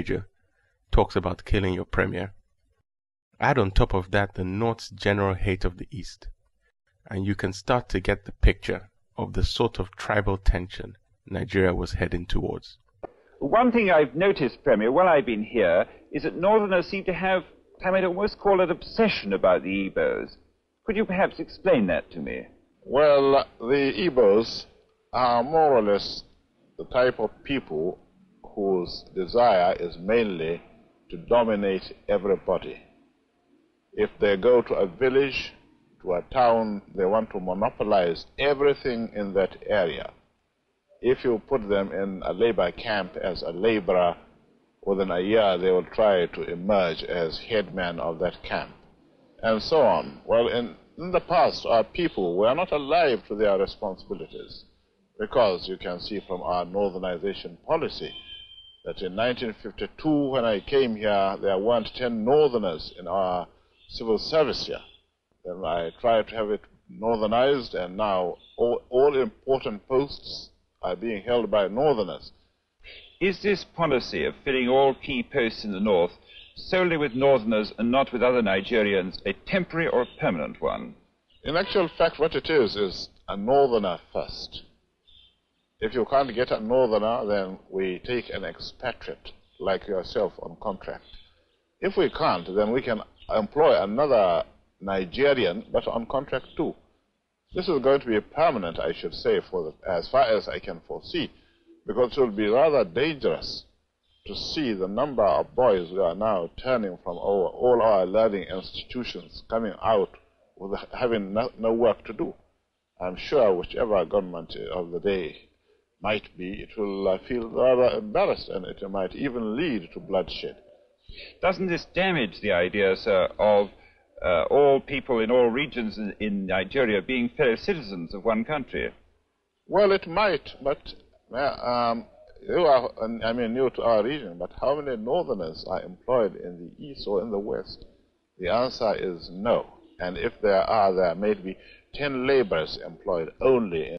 manager talks about killing your premier. Add on top of that the North's general hate of the East, and you can start to get the picture of the sort of tribal tension Nigeria was heading towards. One thing I've noticed, Premier, while I've been here, is that Northerners seem to have, I might almost call it, obsession about the Igbos. Could you perhaps explain that to me? Well, the Igbos are more or less the type of people whose desire is mainly to dominate everybody. If they go to a village, to a town, they want to monopolize everything in that area. If you put them in a labor camp as a laborer, within a year they will try to emerge as headman of that camp, and so on. Well, in the past, our people were not alive to their responsibilities, because you can see from our northernization policy that in 1952, when I came here, there weren't 10 northerners in our civil service here. Then I tried to have it northernized, and now all important posts are being held by northerners. Is this policy of filling all key posts in the north solely with northerners and not with other Nigerians a temporary or a permanent one? In actual fact, what it is a northerner first. If you can't get a northerner, then we take an expatriate like yourself on contract. If we can't, then we can employ another Nigerian, but on contract too. This is going to be permanent, I should say, as far as I can foresee, because it will be rather dangerous to see the number of boys who are now turning from all our learning institutions, coming out with having no work to do. I'm sure whichever government of the day might be, it will feel rather embarrassed, and it might even lead to bloodshed. Doesn't this damage the idea, sir, of all people in all regions in Nigeria being fellow citizens of one country? Well, it might, but you are, new to our region, but how many northerners are employed in the east or in the west? The answer is no. And if there are, there may be 10 laborers employed only in